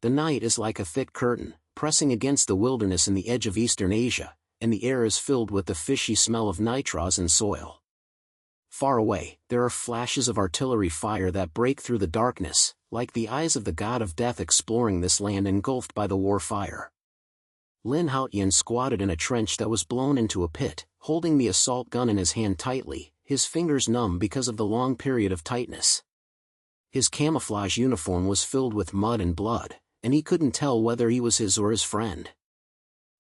The night is like a thick curtain, pressing against the wilderness in the edge of eastern Asia, and the air is filled with the fishy smell of nitrogen and soil. Far away, there are flashes of artillery fire that break through the darkness, like the eyes of the god of death exploring this land engulfed by the war fire. Lin Haotian squatted in a trench that was blown into a pit, holding the assault gun in his hand tightly, his fingers numb because of the long period of tightness. His camouflage uniform was filled with mud and blood, and he couldn't tell whether he was his or his friend.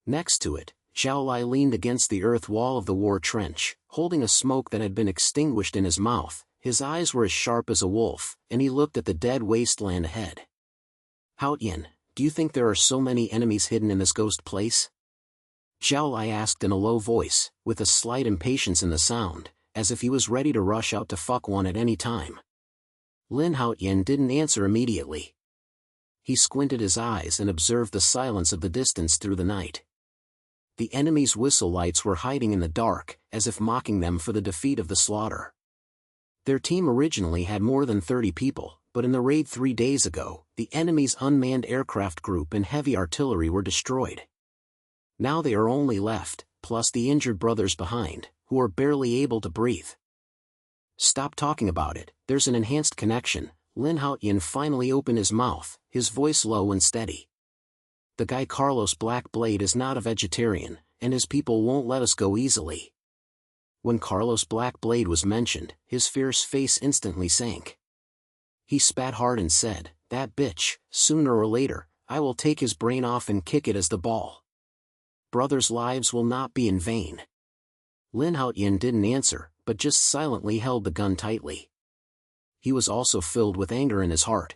Next to it, Zhao Lai leaned against the earth wall of the war trench, holding a smoke that had been extinguished in his mouth. His eyes were as sharp as a wolf, and he looked at the dead wasteland ahead. "Haotian, do you think there are so many enemies hidden in this ghost place?" Zhao Lai asked in a low voice, with a slight impatience in the sound, as if he was ready to rush out to fuck one at any time. Lin Haotian didn't answer immediately. He squinted his eyes and observed the silence of the distance through the night. The enemy's whistle lights were hiding in the dark, as if mocking them for the defeat of the slaughter. Their team originally had more than 30 people, but in the raid 3 days ago, the enemy's unmanned aircraft group and heavy artillery were destroyed. Now they are only left, plus the injured brothers behind, who are barely able to breathe. "Stop talking about it, there's an enhanced connection." Lin Haotian finally opened his mouth, his voice low and steady. "The guy Carlos Blackblade is not a vegetarian, and his people won't let us go easily." When Carlos Blackblade was mentioned, his fierce face instantly sank. He spat hard and said, "That bitch, sooner or later, I will take his brain off and kick it as the ball. Brothers' lives will not be in vain." Lin Haotian didn't answer, but just silently held the gun tightly. He was also filled with anger in his heart.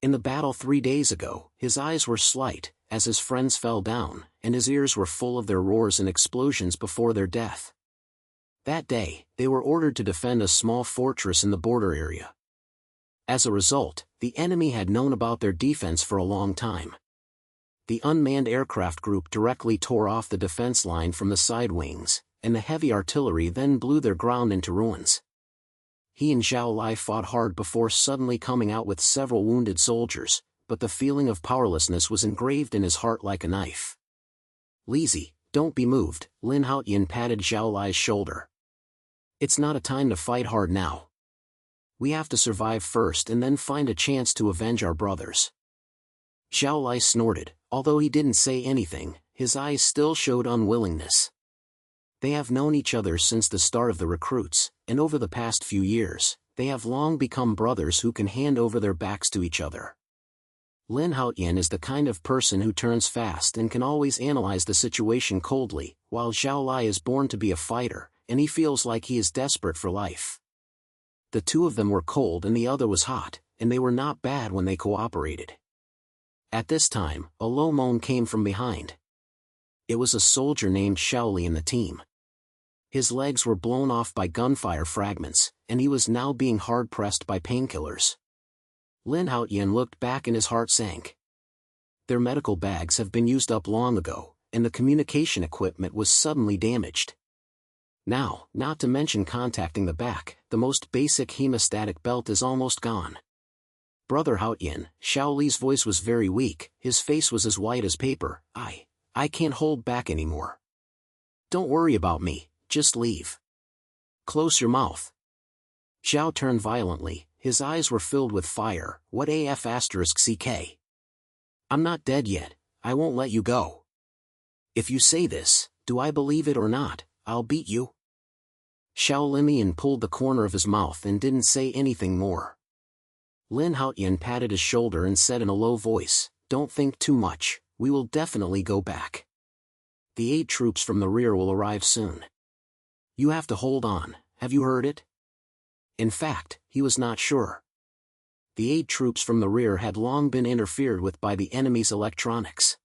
In the battle 3 days ago, his eyes were slight, as his friends fell down, and his ears were full of their roars and explosions before their death. That day, they were ordered to defend a small fortress in the border area. As a result, the enemy had known about their defense for a long time. The unmanned aircraft group directly tore off the defense line from the side wings, and the heavy artillery then blew their ground into ruins. He and Zhao Lai fought hard before suddenly coming out with several wounded soldiers, but the feeling of powerlessness was engraved in his heart like a knife. "Lizzie, don't be moved," Lin Haotian patted Zhao Lai's shoulder. "It's not a time to fight hard now. We have to survive first and then find a chance to avenge our brothers." Zhao Lai snorted, although he didn't say anything, his eyes still showed unwillingness. They have known each other since the start of the recruits, and over the past few years, they have long become brothers who can hand over their backs to each other. Lin Haotian is the kind of person who turns fast and can always analyze the situation coldly, while Zhao Lai is born to be a fighter, and he feels like he is desperate for life. The two of them were cold and the other was hot, and they were not bad when they cooperated. At this time, a low moan came from behind. It was a soldier named Shaoli in the team. His legs were blown off by gunfire fragments, and he was now being hard-pressed by painkillers. Lin Haotian looked back and his heart sank. Their medical bags have been used up long ago, and the communication equipment was suddenly damaged. Now, not to mention contacting the back, the most basic hemostatic belt is almost gone. "Brother Haotian," Shaoli's voice was very weak, his face was as white as paper. I can't hold back anymore. Don't worry about me. Just leave. Close your mouth." Zhao turned violently, his eyes were filled with fire. "What AF***CK? I'm not dead yet, I won't let you go. If you say this, do I believe it or not, I'll beat you." Zhao Limian pulled the corner of his mouth and didn't say anything more. Lin Haotian patted his shoulder and said in a low voice, "Don't think too much, we will definitely go back. The aid troops from the rear will arrive soon. You have to hold on, have you heard it?" In fact, he was not sure. The aid troops from the rear had long been interfered with by the enemy's electronics.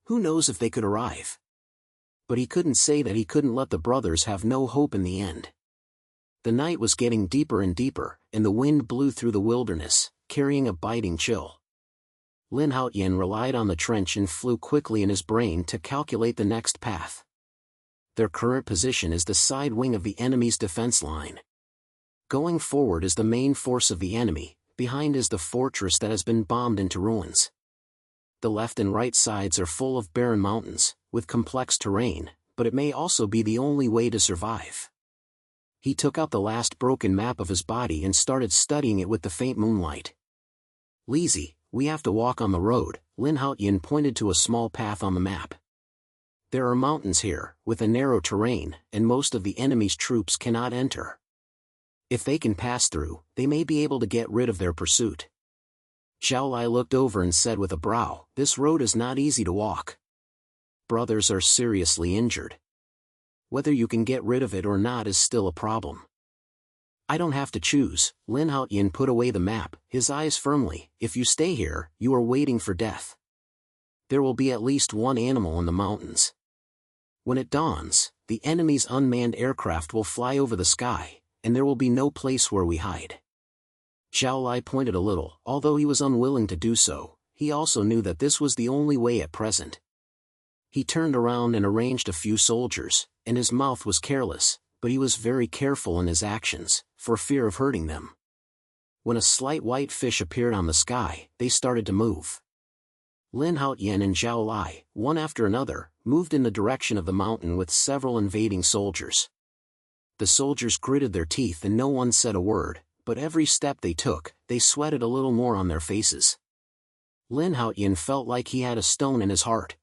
Who knows if they could arrive? But he couldn't say that he couldn't let the brothers have no hope in the end. The night was getting deeper and deeper, and the wind blew through the wilderness, carrying a biting chill. Lin Haotian relied on the trench and flew quickly in his brain to calculate the next path. Their current position is the side wing of the enemy's defense line. Going forward is the main force of the enemy, behind is the fortress that has been bombed into ruins. The left and right sides are full of barren mountains, with complex terrain, but it may also be the only way to survive. He took out the last broken map of his body and started studying it with the faint moonlight. Lizzie, we have to walk on the road, Lin Haotian pointed to a small path on the map. There are mountains here, with a narrow terrain, and most of the enemy's troops cannot enter. If they can pass through, they may be able to get rid of their pursuit. Zhao Lai looked over and said with a brow, this road is not easy to walk. Brothers are seriously injured. Whether you can get rid of it or not is still a problem. I don't have to choose, Lin Haotian put away the map, his eyes firmly, if you stay here, you are waiting for death. There will be at least one animal in the mountains. When it dawns, the enemy's unmanned aircraft will fly over the sky, and there will be no place where we hide. Zhao Lai pointed a little, although he was unwilling to do so, he also knew that this was the only way at present. He turned around and arranged a few soldiers, and his mouth was careless, but he was very careful in his actions, for fear of hurting them. When a slight white fish appeared on the sky, they started to move. Lin Haotian and Zhao Lai, one after another, moved in the direction of the mountain with several invading soldiers. The soldiers gritted their teeth and no one said a word, but every step they took, they sweated a little more on their faces. Lin Haotian felt like he had a stone in his heart.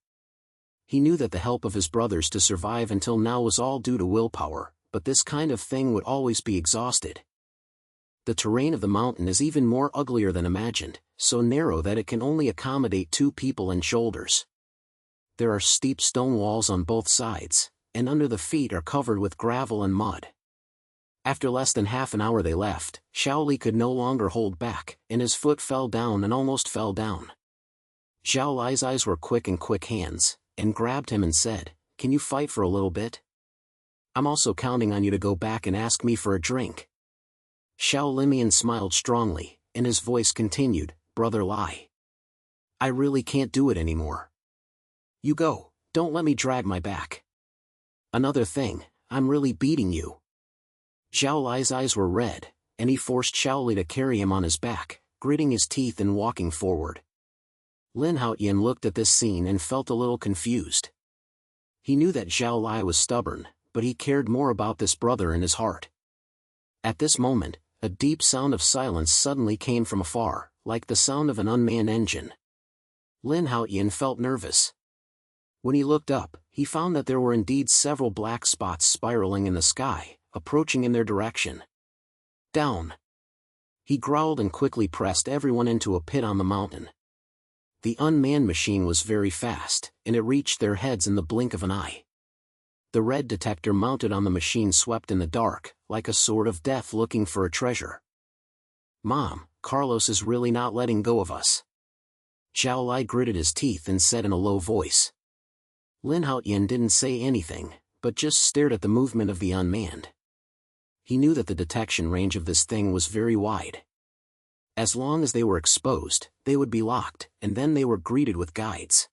He knew that the help of his brothers to survive until now was all due to willpower, but this kind of thing would always be exhausted. The terrain of the mountain is even more uglier than imagined, so narrow that it can only accommodate 2 people and shoulders. There are steep stone walls on both sides, and under the feet are covered with gravel and mud. After less than half an hour they left, Shaoli could no longer hold back, and his foot fell down and almost fell down. Zhao Lai's eyes were quick and quick hands, and grabbed him and said, "Can you fight for a little bit? I'm also counting on you to go back and ask me for a drink." Xiao Limian smiled strongly, and his voice continued, "Brother Lai. I really can't do it anymore. You go, don't let me drag my back. Another thing, I'm really beating you." Zhao Lai's eyes were red, and he forced Shaoli to carry him on his back, gritting his teeth and walking forward. Lin Haotian looked at this scene and felt a little confused. He knew that Zhao Lai was stubborn, but he cared more about this brother in his heart. At this moment, a deep sound of silence suddenly came from afar, like the sound of an unmanned engine. Lin Haotian felt nervous. When he looked up, he found that there were indeed several black spots spiraling in the sky, approaching in their direction. Down! He growled and quickly pressed everyone into a pit on the mountain. The unmanned machine was very fast, and it reached their heads in the blink of an eye. The red detector mounted on the machine swept in the dark, like a sword of death looking for a treasure. "Mom, Carlos is really not letting go of us." Zhao Lai gritted his teeth and said in a low voice. Lin Haotian didn't say anything, but just stared at the movement of the unmanned. He knew that the detection range of this thing was very wide. As long as they were exposed, they would be locked, and then they were greeted with guides.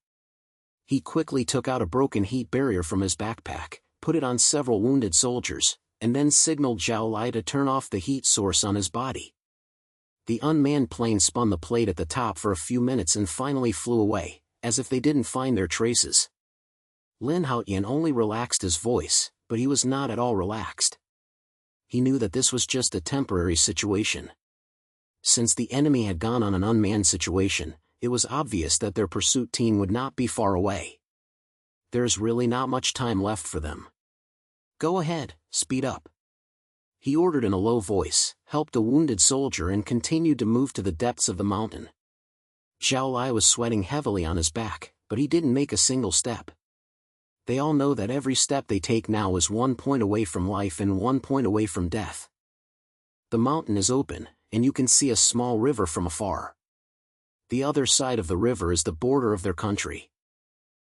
He quickly took out a broken heat barrier from his backpack, put it on several wounded soldiers, and then signaled Zhao Lai to turn off the heat source on his body. The unmanned plane spun the plate at the top for a few minutes and finally flew away, as if they didn't find their traces. Lin Haotian only relaxed his voice, but he was not at all relaxed. He knew that this was just a temporary situation. Since the enemy had gone on an unmanned situation, it was obvious that their pursuit team would not be far away. There's really not much time left for them. "Go ahead, speed up," he ordered in a low voice, helped a wounded soldier and continued to move to the depths of the mountain. Zhao Lai was sweating heavily on his back, but he didn't make a single step. They all know that every step they take now is 1 point away from life and 1 point away from death. The mountain is open, and you can see a small river from afar. The other side of the river is the border of their country.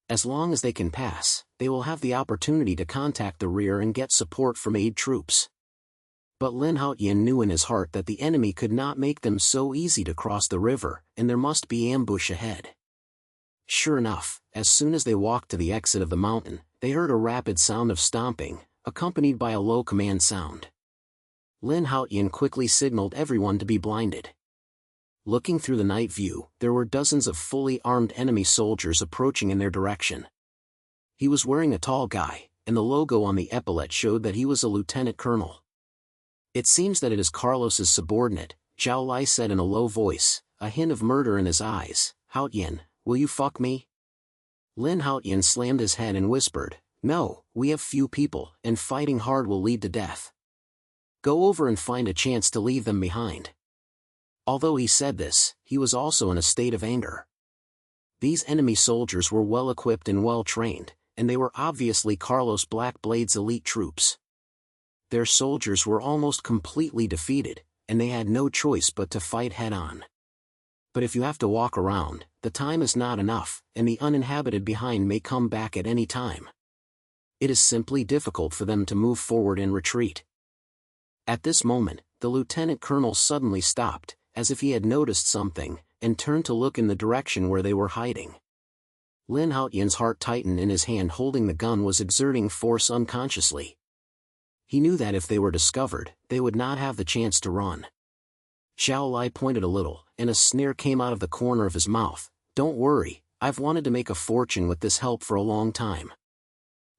As long as they can pass, they will have the opportunity to contact the rear and get support from aid troops. But Lin Haotian knew in his heart that the enemy could not make them so easy to cross the river, and there must be ambush ahead. Sure enough, as soon as they walked to the exit of the mountain, they heard a rapid sound of stomping, accompanied by a low command sound. Lin Haotian quickly signaled everyone to be blinded. Looking through the night view, there were dozens of fully armed enemy soldiers approaching in their direction. He was wearing a tall guy, and the logo on the epaulette showed that he was a lieutenant colonel. "It seems that it is Carlos's subordinate," Zhao Lai said in a low voice, a hint of murder in his eyes. "Haotian, will you fuck me?" Lin Haotian slammed his head and whispered, "No, we have few people, and fighting hard will lead to death. Go over and find a chance to leave them behind." Although he said this, he was also in a state of anger. These enemy soldiers were well equipped and well trained, and they were obviously Carlos Blackblade's elite troops. Their soldiers were almost completely defeated, and they had no choice but to fight head-on. But if you have to walk around, the time is not enough, and the uninhabited behind may come back at any time. It is simply difficult for them to move forward and retreat. At this moment, the lieutenant colonel suddenly stopped, as if he had noticed something, and turned to look in the direction where they were hiding. Lin Haotian's heart tightened and his hand holding the gun was exerting force unconsciously. He knew that if they were discovered, they would not have the chance to run. Zhao Lai pointed a little, and a sneer came out of the corner of his mouth. "Don't worry, I've wanted to make a fortune with this help for a long time."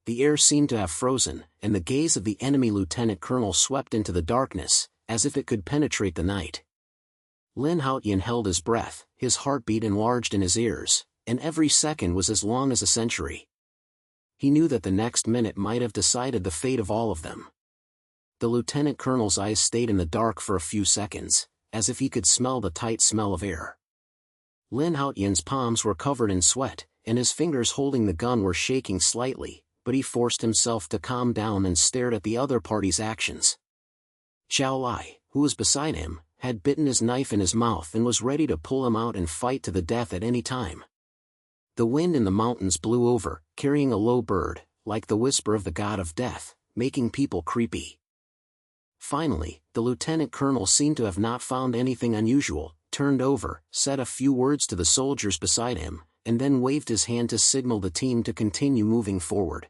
The air seemed to have frozen, and the gaze of the enemy lieutenant colonel swept into the darkness, as if it could penetrate the night. Lin Haotian held his breath, his heartbeat enlarged in his ears, and every second was as long as a century. He knew that the next minute might have decided the fate of all of them. The lieutenant colonel's eyes stayed in the dark for a few seconds, as if he could smell the tight smell of air. Lin Haotian's palms were covered in sweat, and his fingers holding the gun were shaking slightly, but he forced himself to calm down and stared at the other party's actions. Zhao Lai, who was beside him, had bitten his knife in his mouth and was ready to pull him out and fight to the death at any time. The wind in the mountains blew over, carrying a low bird, like the whisper of the god of death, making people creepy. Finally, the lieutenant colonel seemed to have not found anything unusual, turned over, said a few words to the soldiers beside him, and then waved his hand to signal the team to continue moving forward.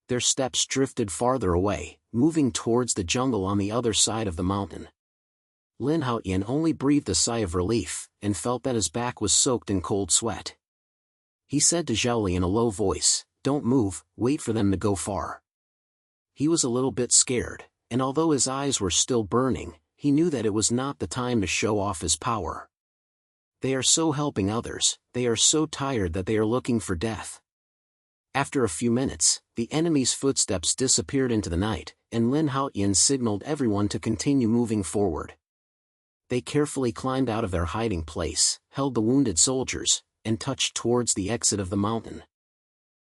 Their steps drifted farther away, moving towards the jungle on the other side of the mountain. Lin Haotian only breathed a sigh of relief, and felt that his back was soaked in cold sweat. He said to Zhao Li in a low voice, "Don't move, wait for them to go far." He was a little bit scared, and although his eyes were still burning, he knew that it was not the time to show off his power. They are so helping others, they are so tired that they are looking for death. After a few minutes, the enemy's footsteps disappeared into the night, and Lin Haotian signaled everyone to continue moving forward. They carefully climbed out of their hiding place, held the wounded soldiers, and touched towards the exit of the mountain.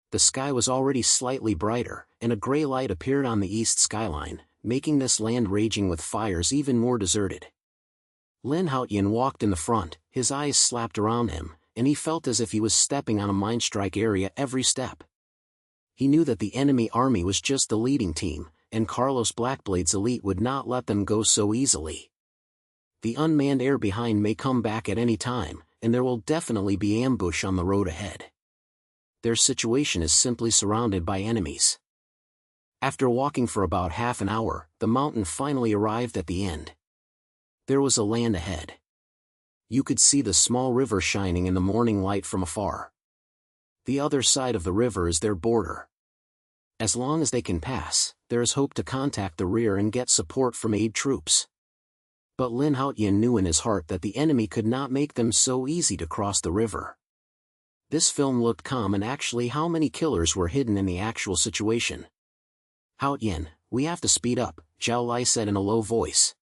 The sky was already slightly brighter, and a gray light appeared on the east skyline, making this land raging with fires even more deserted. Lin Haotian walked in the front, his eyes slapped around him, and he felt as if he was stepping on a minestrike area every step. He knew that the enemy army was just the leading team, and Carlos Blackblade's elite would not let them go so easily. The unmanned air behind may come back at any time, and there will definitely be ambush on the road ahead. Their situation is simply surrounded by enemies. After walking for about half an hour, the mountain finally arrived at the end. There was a land ahead. You could see the small river shining in the morning light from afar. The other side of the river is their border. As long as they can pass, there is hope to contact the rear and get support from aid troops. But Lin Haotian knew in his heart that the enemy could not make them so easy to cross the river. This film looked calm, and actually how many killers were hidden in the actual situation. "Haotian, we have to speed up," Zhao Lai said in a low voice.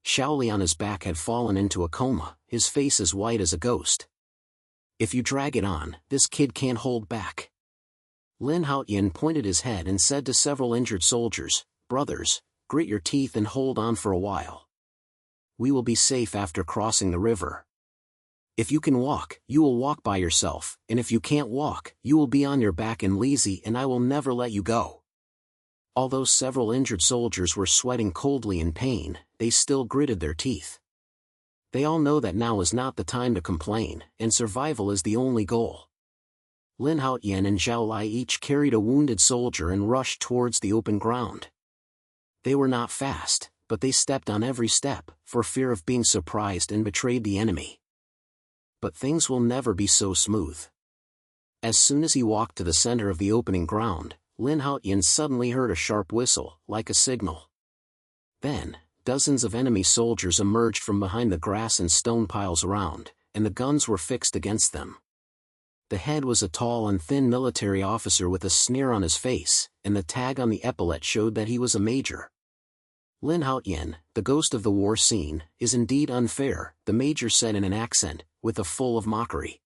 Zhao Li on his back had fallen into a coma, his face as white as a ghost. "If you drag it on, this kid can't hold back." Lin Haotian pointed his head and said to several injured soldiers, "Brothers, grit your teeth and hold on for a while. We will be safe after crossing the river. If you can walk, you will walk by yourself, and if you can't walk, you will be on your back and lazy, and I will never let you go." Although several injured soldiers were sweating coldly in pain, they still gritted their teeth. They all know that now is not the time to complain, and survival is the only goal. Lin Haotian and Zhao Lai each carried a wounded soldier and rushed towards the open ground. They were not fast, but they stepped on every step, for fear of being surprised and betrayed the enemy. But things will never be so smooth. As soon as he walked to the center of the opening ground, Lin Haotian suddenly heard a sharp whistle, like a signal. Then, dozens of enemy soldiers emerged from behind the grass and stone piles around, and the guns were fixed against them. The head was a tall and thin military officer with a sneer on his face, and the tag on the epaulet showed that he was a major. Lin Haotian, the ghost of the war scene, is indeed unfair, the major said in an accent, with a full of mockery.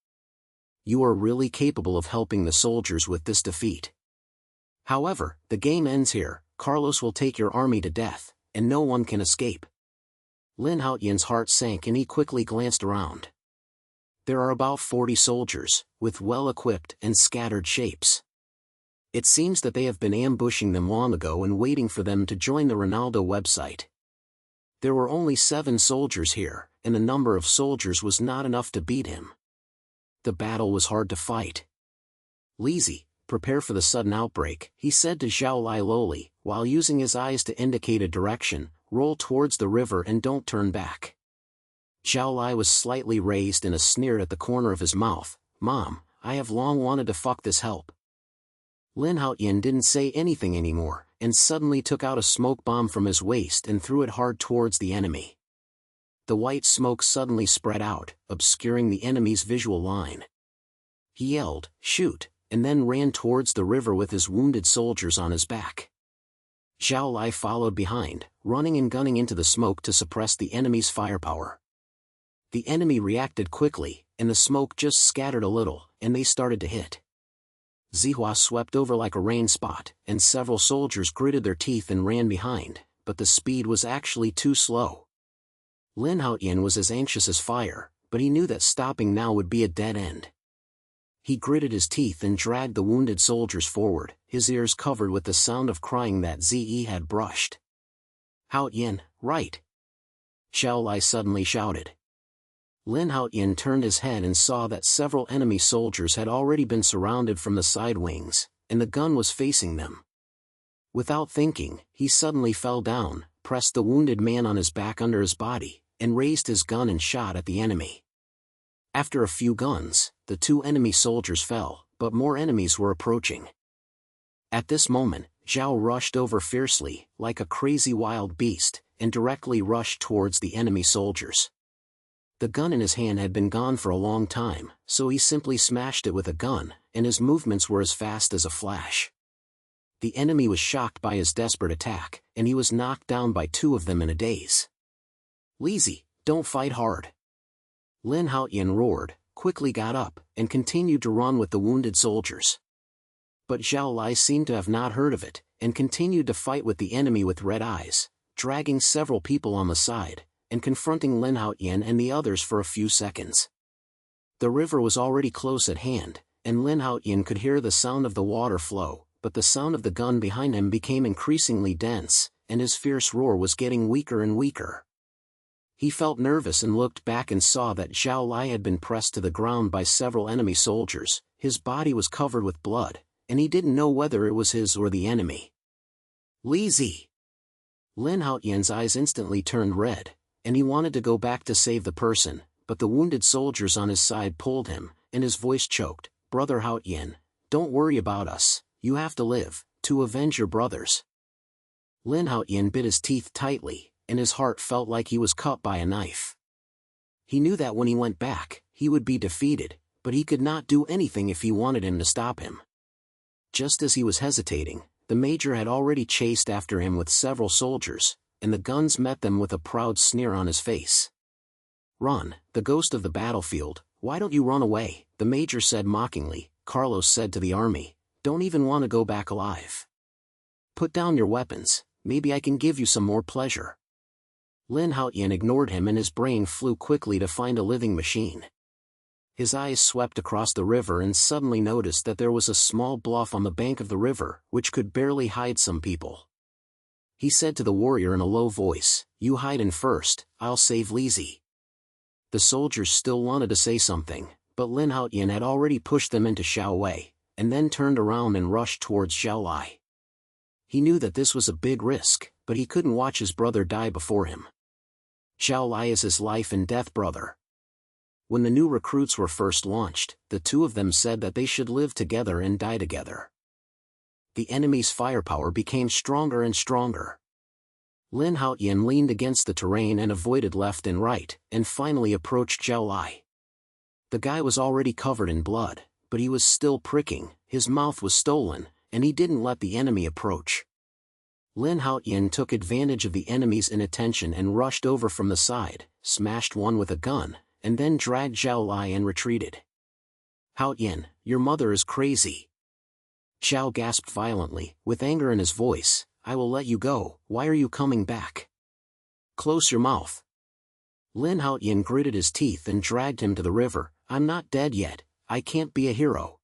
You are really capable of helping the soldiers with this defeat. However, the game ends here. Carlos will take your army to death, and no one can escape. Lin Haotian's heart sank and he quickly glanced around. There are about 40 soldiers, with well-equipped and scattered shapes. It seems that they have been ambushing them long ago and waiting for them to join the Ronaldo website. There were only 7 soldiers here, and the number of soldiers was not enough to beat him. The battle was hard to fight. Lizzie, prepare for the sudden outbreak, he said to Zhao Lai lowly, while using his eyes to indicate a direction, roll towards the river and don't turn back. Zhao Lai was slightly raised and a sneer at the corner of his mouth. Mom, I have long wanted to fuck this help. Lin Haotian didn't say anything anymore, and suddenly took out a smoke bomb from his waist and threw it hard towards the enemy. The white smoke suddenly spread out, obscuring the enemy's visual line. He yelled, shoot, and then ran towards the river with his wounded soldiers on his back. Zhao Lai followed behind, running and gunning into the smoke to suppress the enemy's firepower. The enemy reacted quickly, and the smoke just scattered a little, and they started to hit. Zihua swept over like a rain spot, and several soldiers gritted their teeth and ran behind, but the speed was actually too slow. Lin Haotian was as anxious as fire, but he knew that stopping now would be a dead end. He gritted his teeth and dragged the wounded soldiers forward, his ears covered with the sound of crying that Ze had brushed. Haotian, right! Zhao Lai suddenly shouted. Lin Haotian turned his head and saw that several enemy soldiers had already been surrounded from the side wings, and the gun was facing them. Without thinking, he suddenly fell down, pressed the wounded man on his back under his body, and raised his gun and shot at the enemy. After a few guns, the 2 enemy soldiers fell, but more enemies were approaching. At this moment, Zhao rushed over fiercely, like a crazy wild beast, and directly rushed towards the enemy soldiers. The gun in his hand had been gone for a long time, so he simply smashed it with a gun, and his movements were as fast as a flash. The enemy was shocked by his desperate attack, and he was knocked down by 2 of them in a daze. Lizzie, don't fight hard. Lin Haotian roared, quickly got up, and continued to run with the wounded soldiers. But Zhao Lai seemed to have not heard of it, and continued to fight with the enemy with red eyes, dragging several people on the side, and confronting Lin Haotian and the others for a few seconds. The river was already close at hand, and Lin Haotian could hear the sound of the water flow, but the sound of the gun behind him became increasingly dense, and his fierce roar was getting weaker and weaker. He felt nervous and looked back and saw that Zhao Lai had been pressed to the ground by several enemy soldiers. His body was covered with blood, and he didn't know whether it was his or the enemy. Lizzie! Lin Haotian's eyes instantly turned red, and he wanted to go back to save the person, but the wounded soldiers on his side pulled him, and his voice choked. Brother Haotian, don't worry about us, you have to live, to avenge your brothers. Lin Haotian bit his teeth tightly, and his heart felt like he was cut by a knife. He knew that when he went back, he would be defeated, but he could not do anything if he wanted him to stop him. Just as he was hesitating, the major had already chased after him with several soldiers, and the guns met them with a proud sneer on his face. Run, the ghost of the battlefield, why don't you run away? The major said mockingly. Carlos said to the army, don't even want to go back alive. Put down your weapons, maybe I can give you some more pleasure. Lin Haotian ignored him and his brain flew quickly to find a living machine. His eyes swept across the river and suddenly noticed that there was a small bluff on the bank of the river, which could barely hide some people. He said to the warrior in a low voice, you hide in first, I'll save Lizzie. The soldiers still wanted to say something, but Lin Haotian had already pushed them into Xiao Wei, and then turned around and rushed towards Zhao Lai. He knew that this was a big risk, but he couldn't watch his brother die before him. Zhao Lai is his life and death brother. When the new recruits were first launched, the two of them said that they should live together and die together. The enemy's firepower became stronger and stronger. Lin Haotian leaned against the terrain and avoided left and right, and finally approached Zhao Lai. The guy was already covered in blood, but he was still pricking, his mouth was stolen, and he didn't let the enemy approach. Lin Haotian took advantage of the enemy's inattention and rushed over from the side, smashed one with a gun, and then dragged Zhao Lai and retreated. "Haotian, your mother is crazy." Zhao gasped violently, with anger in his voice. "I will let you go, why are you coming back? Close your mouth." Lin Haotian gritted his teeth and dragged him to the river. "I'm not dead yet, I can't be a hero."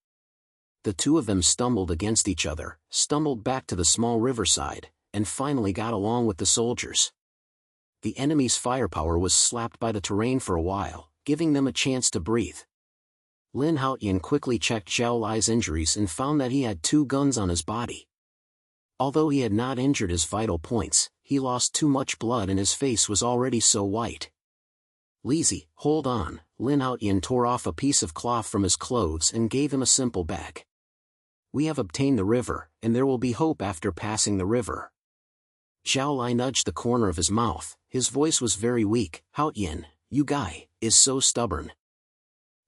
The two of them stumbled against each other, stumbled back to the small riverside, and finally got along with the soldiers. The enemy's firepower was slapped by the terrain for a while, giving them a chance to breathe. Lin Haotian quickly checked Zhao Lai's injuries and found that he had 2 guns on his body. Although he had not injured his vital points, he lost too much blood and his face was already so white. "Lizzie, hold on." Lin Haotian tore off a piece of cloth from his clothes and gave him a simple bag. "We have obtained the river, and there will be hope after passing the river." Zhao Lai nudged the corner of his mouth, his voice was very weak. "Haotian, you guy, is so stubborn."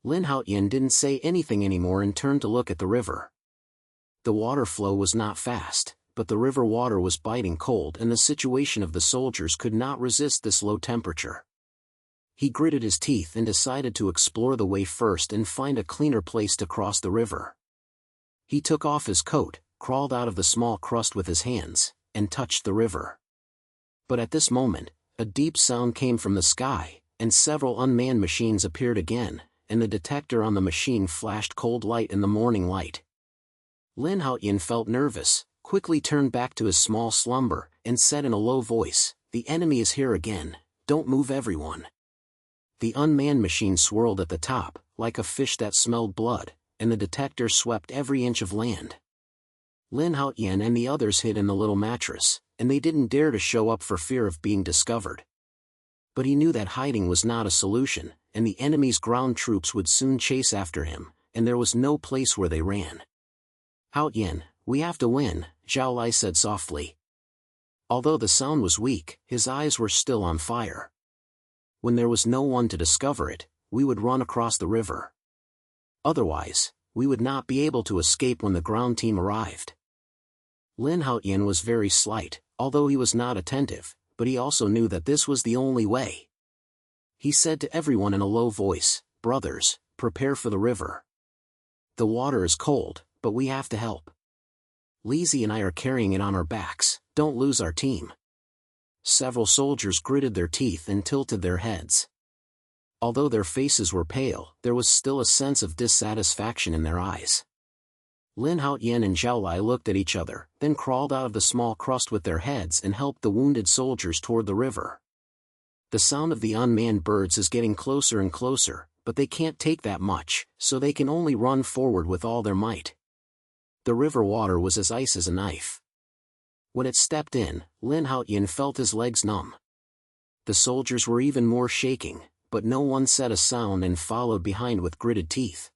Lin Haotian didn't say anything anymore and turned to look at the river. The water flow was not fast, but the river water was biting cold and the situation of the soldiers could not resist this low temperature. He gritted his teeth and decided to explore the way first and find a cleaner place to cross the river. He took off his coat, crawled out of the small crust with his hands, and touched the river. But at this moment, a deep sound came from the sky, and several unmanned machines appeared again, and the detector on the machine flashed cold light in the morning light. Lin Haotian felt nervous, quickly turned back to his small slumber, and said in a low voice, "The enemy is here again, don't move everyone." The unmanned machine swirled at the top, like a fish that smelled blood, and the detector swept every inch of land. Lin Haotian and the others hid in the little mattress, and they didn't dare to show up for fear of being discovered. But he knew that hiding was not a solution, and the enemy's ground troops would soon chase after him, and there was no place where they ran. "Haotian, we have to win," Zhao Lai said softly. Although the sound was weak, his eyes were still on fire. "When there was no one to discover it, we would run across the river. Otherwise, we would not be able to escape when the ground team arrived." Lin Haotian was very slight, although he was not attentive, but he also knew that this was the only way. He said to everyone in a low voice, "Brothers, prepare for the river. The water is cold, but we have to help. Lizzie and I are carrying it on our backs, don't lose our team." Several soldiers gritted their teeth and tilted their heads. Although their faces were pale, there was still a sense of dissatisfaction in their eyes. Lin Haotian and Zhao Lai looked at each other, then crawled out of the small crust with their heads and helped the wounded soldiers toward the river. The sound of the unmanned birds is getting closer and closer, but they can't take that much, so they can only run forward with all their might. The river water was as ice as a knife. When it stepped in, Lin Haotian felt his legs numb. The soldiers were even more shaking, but no one said a sound and followed behind with gritted teeth.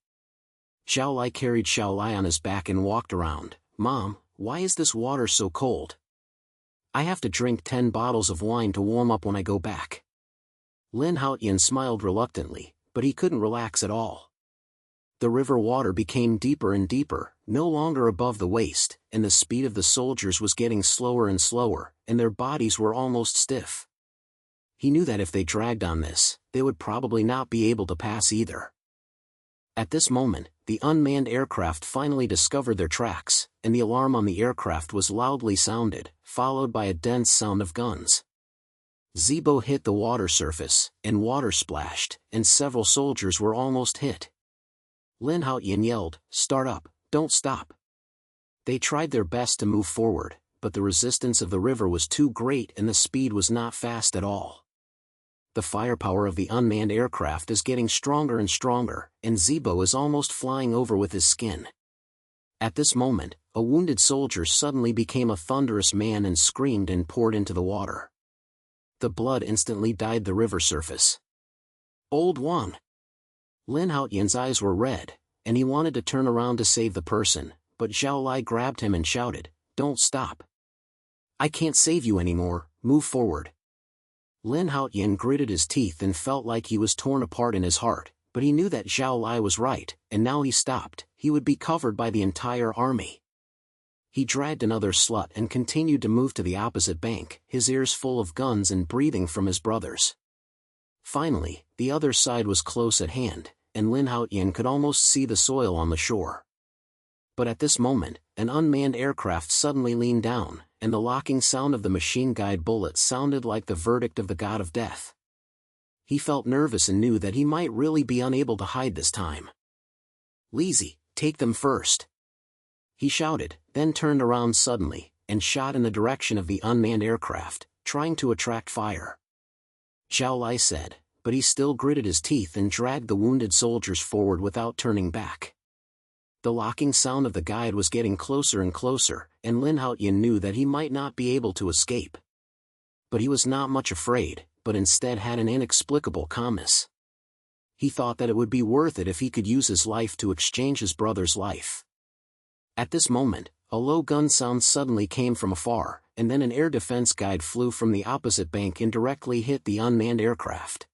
Zhao Lai carried Zhao Lai on his back and walked around. "Mom, why is this water so cold? I have to drink 10 bottles of wine to warm up when I go back." Lin Haotian smiled reluctantly, but he couldn't relax at all. The river water became deeper and deeper, no longer above the waist, and the speed of the soldiers was getting slower and slower, and their bodies were almost stiff. He knew that if they dragged on this, they would probably not be able to pass either. At this moment, the unmanned aircraft finally discovered their tracks, and the alarm on the aircraft was loudly sounded, followed by a dense sound of guns. Zibo hit the water surface, and water splashed, and several soldiers were almost hit. Lin Haotian yelled, "Start up, don't stop." They tried their best to move forward, but the resistance of the river was too great and the speed was not fast at all. The firepower of the unmanned aircraft is getting stronger and stronger, and Zibo is almost flying over with his skin. At this moment, a wounded soldier suddenly became a thunderous man and screamed and poured into the water. The blood instantly dyed the river surface. Old Wang! Lin Haotian's eyes were red, and he wanted to turn around to save the person, but Zhao Lai grabbed him and shouted, "Don't stop! I can't save you anymore, move forward." Lin Haotian gritted his teeth and felt like he was torn apart in his heart, but he knew that Zhao Lai was right, and now he stopped, he would be covered by the entire army. He dragged another slut and continued to move to the opposite bank, his ears full of guns and breathing from his brothers. Finally, the other side was close at hand, and Lin Haotian could almost see the soil on the shore. But at this moment, an unmanned aircraft suddenly leaned down, and the locking sound of the machine-guided bullet sounded like the verdict of the god of death. He felt nervous and knew that he might really be unable to hide this time. "Lizzie, take them first," he shouted, then turned around suddenly, and shot in the direction of the unmanned aircraft, trying to attract fire. Zhao Lai said, but he still gritted his teeth and dragged the wounded soldiers forward without turning back. The locking sound of the guide was getting closer and closer, and Lin Haotian knew that he might not be able to escape. But he was not much afraid, but instead had an inexplicable calmness. He thought that it would be worth it if he could use his life to exchange his brother's life. At this moment, a low gun sound suddenly came from afar, and then an air defense guide flew from the opposite bank and directly hit the unmanned aircraft.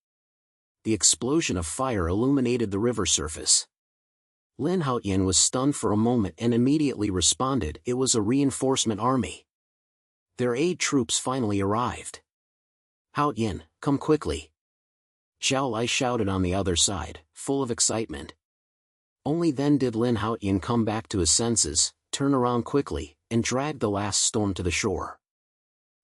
The explosion of fire illuminated the river surface. Lin Haotian was stunned for a moment and immediately responded. It was a reinforcement army. Their aid troops finally arrived. "Haotian, come quickly!" Zhao Lai shouted on the other side, full of excitement. Only then did Lin Haotian come back to his senses, turn around quickly, and drag the last storm to the shore.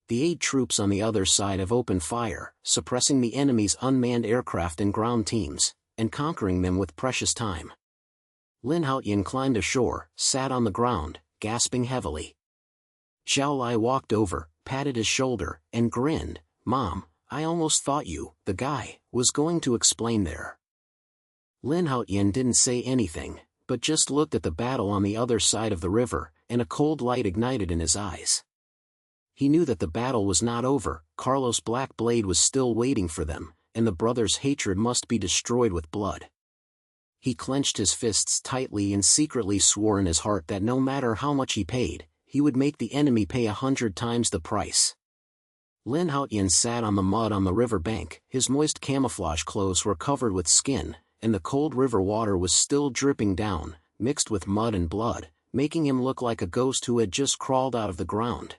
The aid troops on the other side have opened fire, suppressing the enemy's unmanned aircraft and ground teams, and conquering them with precious time. Lin Haotian climbed ashore, sat on the ground, gasping heavily. Zhao Lai walked over, patted his shoulder, and grinned. "Mom, I almost thought you," the guy was going to explain there. Lin Haotian didn't say anything, but just looked at the battle on the other side of the river, and a cold light ignited in his eyes. He knew that the battle was not over. Carlos Blackblade was still waiting for them, and the brothers' hatred must be destroyed with blood. He clenched his fists tightly and secretly swore in his heart that no matter how much he paid, he would make the enemy pay 100 times the price. Lin Haotian sat on the mud on the river bank. His moist camouflage clothes were covered with skin, and the cold river water was still dripping down, mixed with mud and blood, making him look like a ghost who had just crawled out of the ground.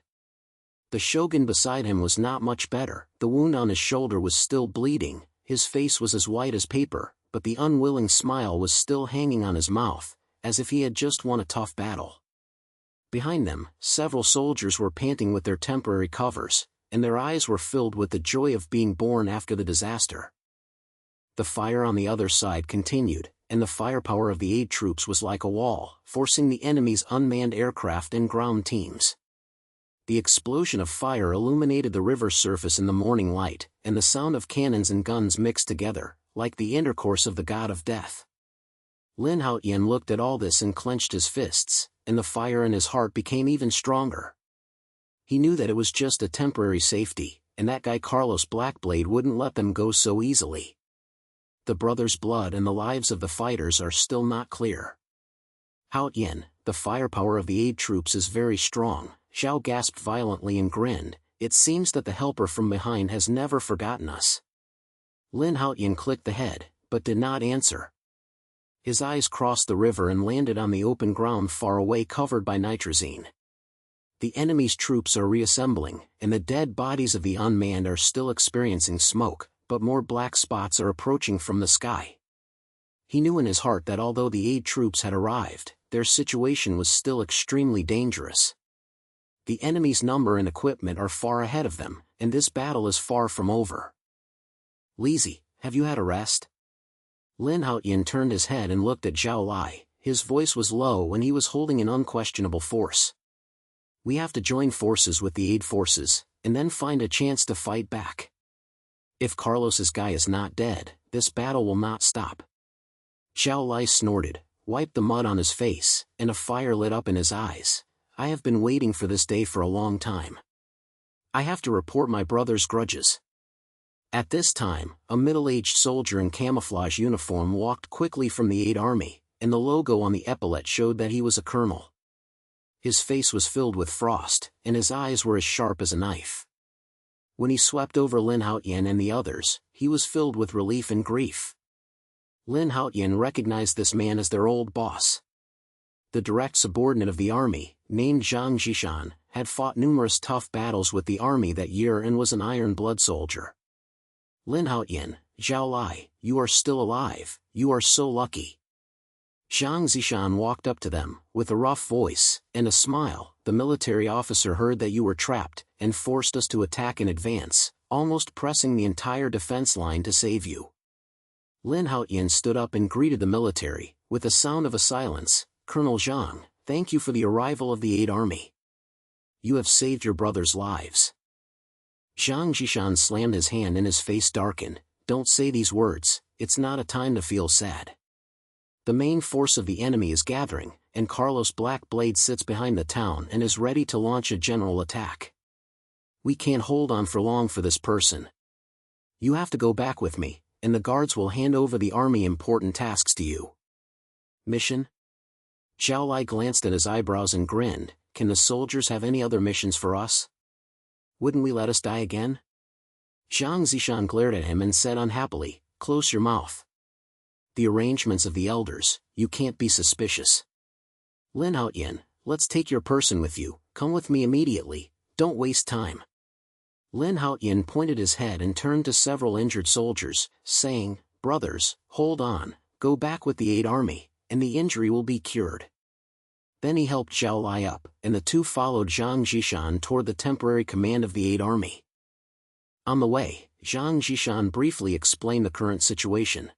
The shogun beside him was not much better. The wound on his shoulder was still bleeding, his face was as white as paper, but the unwilling smile was still hanging on his mouth, as if he had just won a tough battle. Behind them, several soldiers were panting with their temporary covers, and their eyes were filled with the joy of being born after the disaster. The fire on the other side continued, and the firepower of the aid troops was like a wall, forcing the enemy's unmanned aircraft and ground teams. The explosion of fire illuminated the river surface in the morning light, and the sound of cannons and guns mixed together, like the intercourse of the god of death. Lin Haotian looked at all this and clenched his fists, and the fire in his heart became even stronger. He knew that it was just a temporary safety, and that guy Carlos Blackblade wouldn't let them go so easily. The brothers' blood and the lives of the fighters are still not clear. "Haotian, the firepower of the aid troops is very strong," Zhao gasped violently and grinned. "It seems that the helper from behind has never forgotten us." Lin Haotian clicked the head, but did not answer. His eyes crossed the river and landed on the open ground far away covered by nitrazine. The enemy's troops are reassembling, and the dead bodies of the unmanned are still experiencing smoke, but more black spots are approaching from the sky. He knew in his heart that although the aid troops had arrived, their situation was still extremely dangerous. The enemy's number and equipment are far ahead of them, and this battle is far from over. "Lizzie, have you had a rest?" Lin Haotian turned his head and looked at Zhao Lai. His voice was low and he was holding an unquestionable force. "We have to join forces with the aid forces, and then find a chance to fight back. If Carlos's guy is not dead, this battle will not stop." Zhao Lai snorted, wiped the mud on his face, and a fire lit up in his eyes. I have been waiting for this day for a long time. I have to report my brother's grudges. At this time, a middle-aged soldier in camouflage uniform walked quickly from the 8th Army, and the logo on the epaulet showed that he was a colonel. His face was filled with frost, and his eyes were as sharp as a knife. When he swept over Lin Haotian and the others, he was filled with relief and grief. Lin Haotian recognized this man as their old boss. The direct subordinate of the army, named Zhang Zhishan, had fought numerous tough battles with the army that year and was an iron blood soldier. Lin Haotian, Zhao Lai, you are still alive, you are so lucky. Zhang Zhishan walked up to them, with a rough voice, and a smile. The military officer heard that you were trapped, and forced us to attack in advance, almost pressing the entire defense line to save you. Lin Haotian stood up and greeted the military, with the sound of a silence. Colonel Zhang, thank you for the arrival of the 8th Army. You have saved your brothers' lives. Zhang Zhishan slammed his hand and his face darkened. Don't say these words, it's not a time to feel sad. The main force of the enemy is gathering, and Carlos Blackblade sits behind the town and is ready to launch a general attack. We can't hold on for long for this person. You have to go back with me, and the guards will hand over the army important tasks to you. Mission? Zhao Lai glanced at his eyebrows and grinned. Can the soldiers have any other missions for us? Wouldn't we let us die again? Zhang Zhishan glared at him and said unhappily, close your mouth. The arrangements of the elders, you can't be suspicious. Lin Haotian, let's take your person with you, come with me immediately, don't waste time. Lin Haotian pointed his head and turned to several injured soldiers, saying, brothers, hold on, go back with the 8th Army, and the injury will be cured. Then he helped Zhao Lai up, and the two followed Zhang Zhishan toward the temporary command of the 8th Army. On the way, Zhang Zhishan briefly explained the current situation.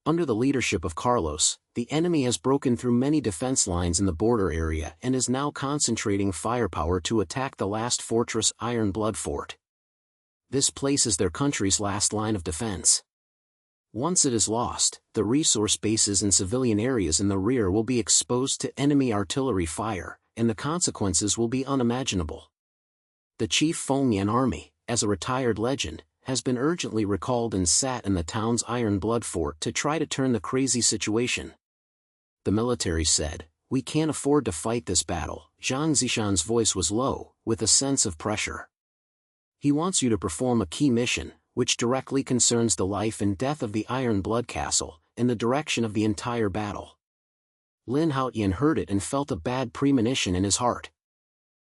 Under the leadership of Carlos, the enemy has broken through many defense lines in the border area and is now concentrating firepower to attack the last fortress Iron Blood Fort. This place is their country's last line of defense. Once it is lost, the resource bases and civilian areas in the rear will be exposed to enemy artillery fire, and the consequences will be unimaginable. The Chief Fengyan army, as a retired legend, has been urgently recalled and sat in the town's Iron Blood Fort to try to turn the crazy situation. The military said, we can't afford to fight this battle. Zhang Zhishan's voice was low, with a sense of pressure. He wants you to perform a key mission, which directly concerns the life and death of the Iron Blood Castle, and the direction of the entire battle. Lin Haotian heard it and felt a bad premonition in his heart.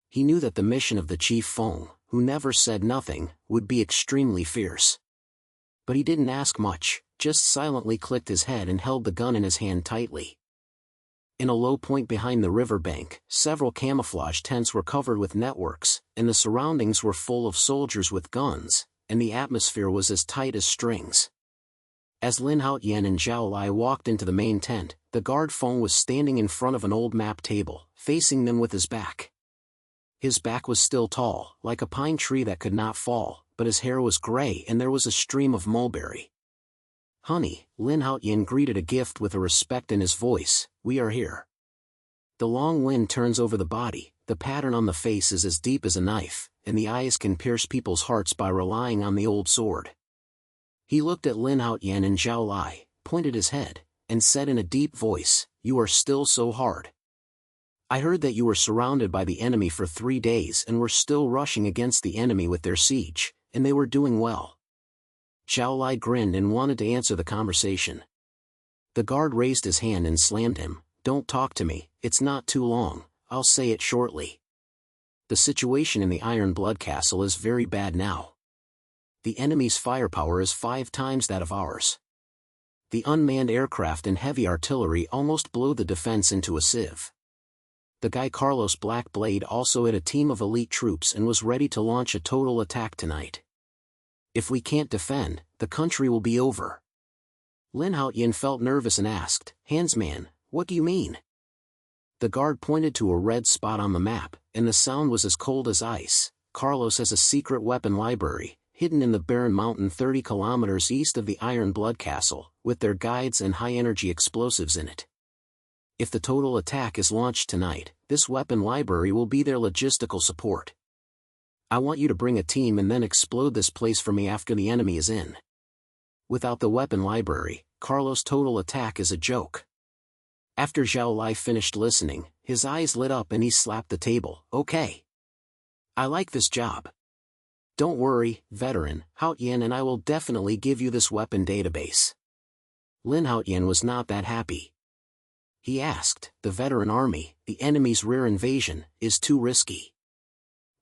He knew that the mission of the Chief Feng, who never said nothing, would be extremely fierce. But he didn't ask much, just silently clicked his head and held the gun in his hand tightly. In a low point behind the river bank, several camouflage tents were covered with networks, and the surroundings were full of soldiers with guns, and the atmosphere was as tight as strings. As Lin Haotian and Zhao Lai walked into the main tent, the guard Feng was standing in front of an old map table, facing them with his back. His back was still tall, like a pine tree that could not fall, but his hair was gray and there was a stream of mulberry. Honey, Lin Haotian greeted a gift with a respect in his voice, we are here. The long wind turns over the body, the pattern on the face is as deep as a knife, and the eyes can pierce people's hearts by relying on the old sword. He looked at Lin Haotian and Zhao Lai, pointed his head, and said in a deep voice, you are still so hard. I heard that you were surrounded by the enemy for 3 days and were still rushing against the enemy with their siege, and they were doing well. Zhao Lai grinned and wanted to answer the conversation. The guard raised his hand and slammed him, don't talk to me, it's not too long, I'll say it shortly. The situation in the Iron Blood Castle is very bad now. The enemy's firepower is 5 times that of ours. The unmanned aircraft and heavy artillery almost blow the defense into a sieve. The guy Carlos Blackblade also had a team of elite troops and was ready to launch a total attack tonight. If we can't defend, the country will be over. Lin Haotian felt nervous and asked, Handsman, what do you mean? The guard pointed to a red spot on the map, and the sound was as cold as ice. Carlos has a secret weapon library, hidden in the barren mountain 30 kilometers east of the Iron Blood Castle, with their guides and high-energy explosives in it. If the total attack is launched tonight, this weapon library will be their logistical support. I want you to bring a team and then explode this place for me after the enemy is in. Without the weapon library, Carlos' total attack is a joke. After Zhao Lai finished listening, his eyes lit up and he slapped the table. Okay. I like this job. Don't worry, veteran, Haotian, and I will definitely give you this weapon database. Lin Haotian was not that happy. He asked, the veteran army, the enemy's rear invasion, is too risky.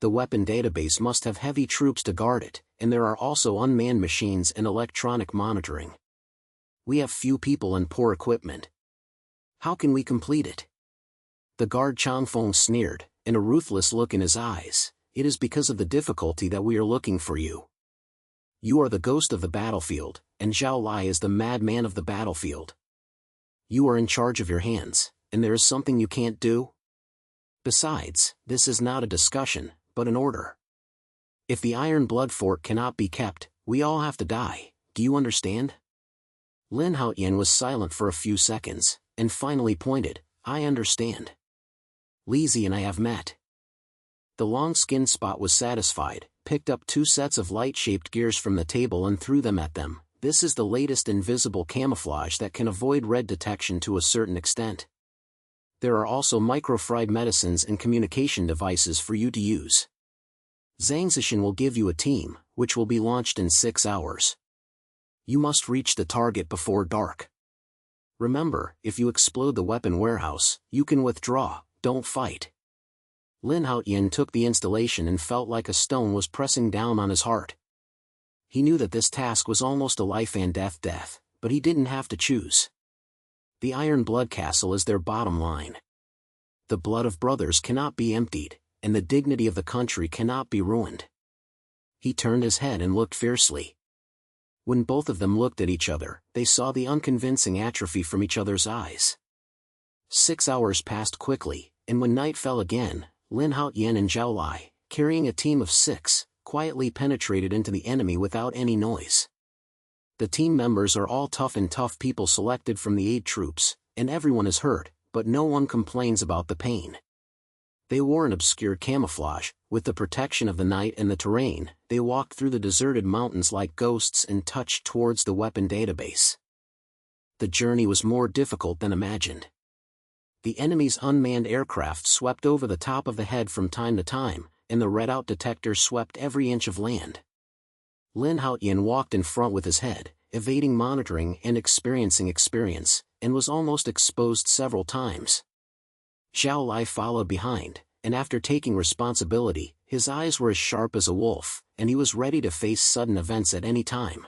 The weapon database must have heavy troops to guard it, and there are also unmanned machines and electronic monitoring. We have few people and poor equipment. How can we complete it? The guard Changfeng sneered, and a ruthless look in his eyes. It is because of the difficulty that we are looking for you. You are the ghost of the battlefield, and Zhao Lai is the madman of the battlefield. You are in charge of your hands, and there is something you can't do? Besides, this is not a discussion, but an order. If the Iron Blood Fort cannot be kept, we all have to die, do you understand? Lin Haotian was silent for a few seconds, and finally pointed, I understand. Li Zi and I have met. The long-skinned spot was satisfied, picked up 2 sets of light-shaped gears from the table and threw them at them. This is the latest invisible camouflage that can avoid red detection to a certain extent. There are also microfried medicines and communication devices for you to use. Zhang Zishan will give you a team, which will be launched in 6 hours. You must reach the target before dark. Remember, if you explode the weapon warehouse, you can withdraw, don't fight. Lin Haotian took the installation and felt like a stone was pressing down on his heart. He knew that this task was almost a life and death, but he didn't have to choose. The Iron Blood Castle is their bottom line. The blood of brothers cannot be emptied, and the dignity of the country cannot be ruined. He turned his head and looked fiercely. When both of them looked at each other, they saw the unconvincing atrophy from each other's eyes. 6 hours passed quickly, and when night fell again, Lin Haotian and Zhao Lai, carrying a team of 6, quietly penetrated into the enemy without any noise. The team members are all tough people selected from the aid troops, and everyone is hurt, but no one complains about the pain. They wore an obscure camouflage, with the protection of the night and the terrain. They walked through the deserted mountains like ghosts and touched towards the weapon database. The journey was more difficult than imagined. The enemy's unmanned aircraft swept over the top of the head from time to time, and the readout detector swept every inch of land. Lin Haotian walked in front with his head, evading monitoring and experiencing experience, and was almost exposed several times. Zhao Lai followed behind, and after taking responsibility, his eyes were as sharp as a wolf, and he was ready to face sudden events at any time.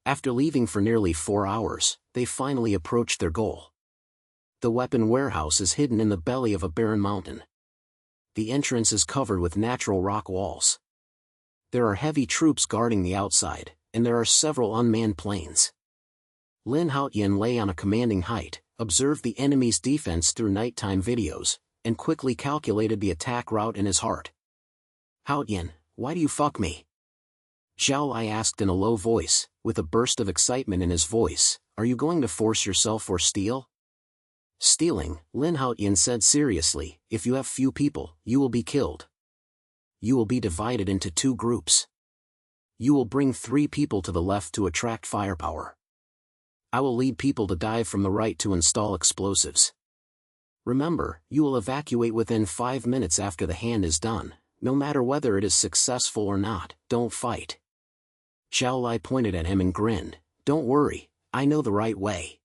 After leaving for nearly 4 hours, they finally approached their goal. The weapon warehouse is hidden in the belly of a barren mountain. The entrance is covered with natural rock walls. There are heavy troops guarding the outside, and there are several unmanned planes. Lin Haotian lay on a commanding height, observed the enemy's defense through nighttime videos, and quickly calculated the attack route in his heart. Haotian, why do you fuck me? Zhao Lai asked in a low voice, with a burst of excitement in his voice, are you going to force yourself or steal? Stealing, Lin Haotian said seriously, if you have few people, you will be killed. You will be divided into 2 groups. You will bring 3 people to the left to attract firepower. I will lead people to dive from the right to install explosives. Remember, you will evacuate within 5 minutes after the hand is done, no matter whether it is successful or not, don't fight. Zhao Lai pointed at him and grinned, don't worry, I know the right way.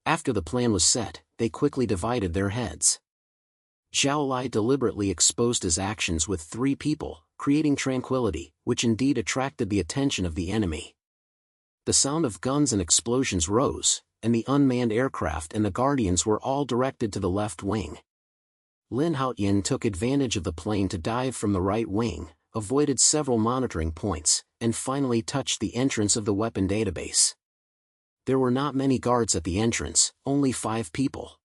After the plan was set, they quickly divided their heads. Zhao Lai deliberately exposed his actions with 3 people, creating tranquility, which indeed attracted the attention of the enemy. The sound of guns and explosions rose, and the unmanned aircraft and the guardians were all directed to the left wing. Lin Haotian took advantage of the plane to dive from the right wing, avoided several monitoring points, and finally touched the entrance of the weapon database. There were not many guards at the entrance, only 5 people.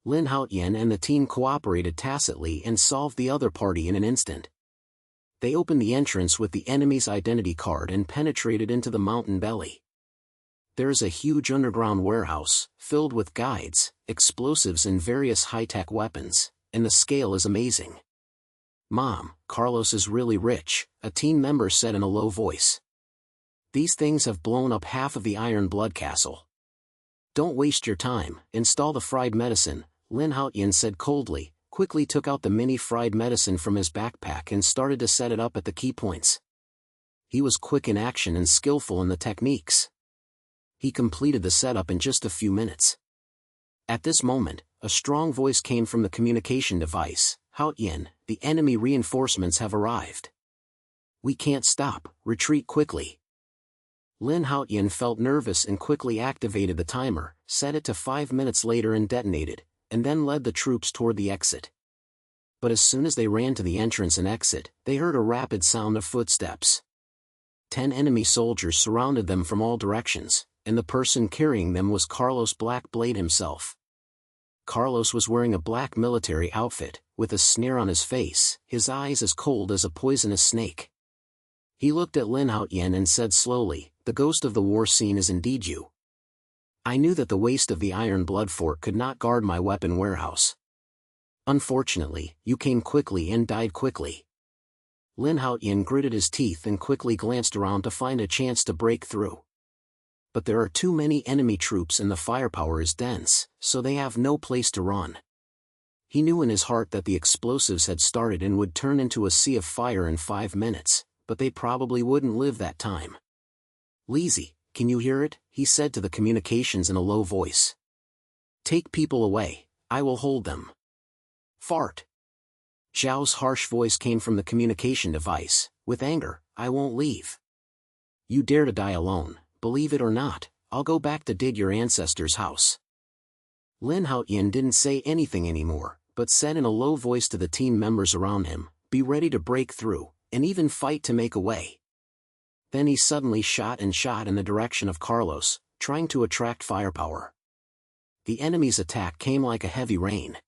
Lin Haotian and the team cooperated tacitly and solved the other party in an instant. They opened the entrance with the enemy's identity card and penetrated into the mountain belly. There is a huge underground warehouse, filled with guides, explosives and various high-tech weapons, and the scale is amazing. Mom, Carlos is really rich, a team member said in a low voice. These things have blown up half of the Iron Blood Castle. Don't waste your time, install the fried medicine, Lin Haotian said coldly, quickly took out the mini fried medicine from his backpack and started to set it up at the key points. He was quick in action and skillful in the techniques. He completed the setup in just a few minutes. At this moment, a strong voice came from the communication device. Haotian, the enemy reinforcements have arrived. We can't stop, retreat quickly. Lin Haotian felt nervous and quickly activated the timer, set it to 5 minutes later and detonated, and then led the troops toward the exit. But as soon as they ran to the entrance and exit, they heard a rapid sound of footsteps. 10 enemy soldiers surrounded them from all directions, and the person carrying them was Carlos Blackblade himself. Carlos was wearing a black military outfit, with a sneer on his face, his eyes as cold as a poisonous snake. He looked at Lin Haotian and said slowly, "The ghost of the war scene is indeed you. I knew that the waste of the Iron Blood Fort could not guard my weapon warehouse. Unfortunately, you came quickly and died quickly." Lin Haotian gritted his teeth and quickly glanced around to find a chance to break through. But there are too many enemy troops and the firepower is dense, so they have no place to run. He knew in his heart that the explosives had started and would turn into a sea of fire in 5 minutes, but they probably wouldn't live that time. "Lizzie, can you hear it?" he said to the communications in a low voice. "Take people away, I will hold them." "Fart." Zhao's harsh voice came from the communication device, with anger, "I won't leave. You dare to die alone. Believe it or not, I'll go back to dig your ancestors' house." Lin Haotian didn't say anything anymore, but said in a low voice to the team members around him, "Be ready to break through, and even fight to make a way." Then he suddenly shot in the direction of Carlos, trying to attract firepower. The enemy's attack came like a heavy rain.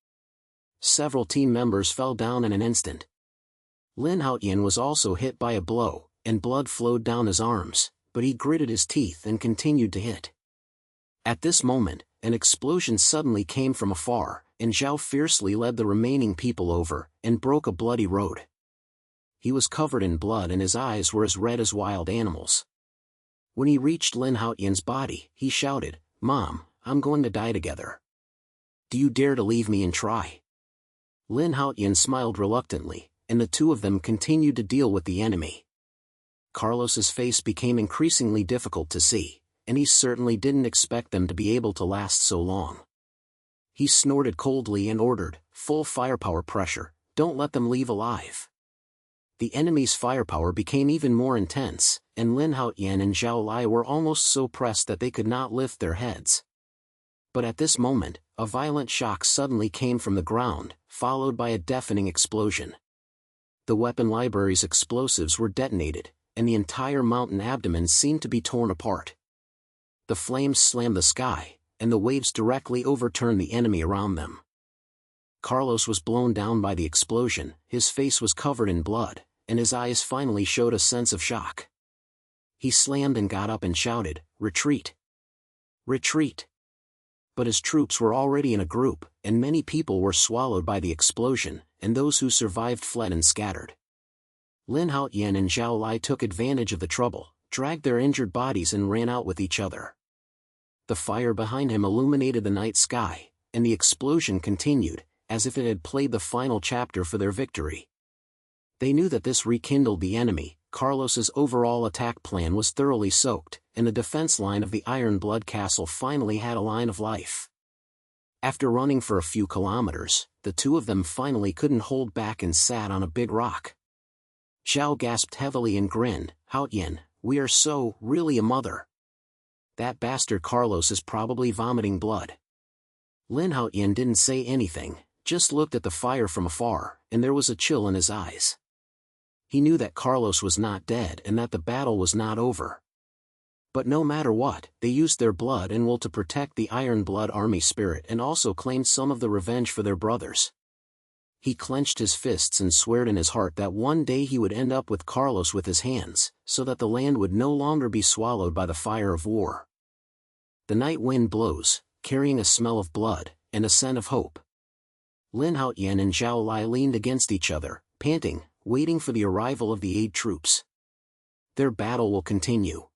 Several team members fell down in an instant. Lin Haotian was also hit by a blow, and blood flowed down his arms, but he gritted his teeth and continued to hit. At this moment, an explosion suddenly came from afar, and Zhao fiercely led the remaining people over, and broke a bloody road. He was covered in blood and his eyes were as red as wild animals. When he reached Lin Haotian's body, he shouted, "Mom, I'm going to die together. Do you dare to leave me and try?" Lin Haotian smiled reluctantly, and the two of them continued to deal with the enemy. Carlos's face became increasingly difficult to see, and he certainly didn't expect them to be able to last so long. He snorted coldly and ordered, "Full firepower pressure, don't let them leave alive." The enemy's firepower became even more intense, and Lin Haotian and Zhao Lai were almost so pressed that they could not lift their heads. But at this moment, a violent shock suddenly came from the ground, followed by a deafening explosion. The weapon library's explosives were detonated, and the entire mountain abdomen seemed to be torn apart. The flames slammed the sky, and the waves directly overturned the enemy around them. Carlos was blown down by the explosion, his face was covered in blood, and his eyes finally showed a sense of shock. He slammed and got up and shouted, "Retreat! Retreat!" But his troops were already in a group, and many people were swallowed by the explosion, and those who survived fled and scattered. Lin Haotian and Zhao Lai took advantage of the trouble, dragged their injured bodies and ran out with each other. The fire behind him illuminated the night sky, and the explosion continued, as if it had played the final chapter for their victory. They knew that this rekindled the enemy. Carlos's overall attack plan was thoroughly soaked, and the defense line of the Iron Blood Castle finally had a line of life. After running for a few kilometers, the two of them finally couldn't hold back and sat on a big rock. Zhao gasped heavily and grinned, "Haotian, we are so, really a mother. That bastard Carlos is probably vomiting blood." Lin Haotian didn't say anything, just looked at the fire from afar, and there was a chill in his eyes. He knew that Carlos was not dead and that the battle was not over. But no matter what, they used their blood and will to protect the Iron Blood Army spirit and also claimed some of the revenge for their brothers. He clenched his fists and swore in his heart that one day he would end up with Carlos with his hands, so that the land would no longer be swallowed by the fire of war. The night wind blows, carrying a smell of blood, and a scent of hope. Lin Haotian and Zhao Lai leaned against each other, panting, waiting for the arrival of the aid troops. Their battle will continue.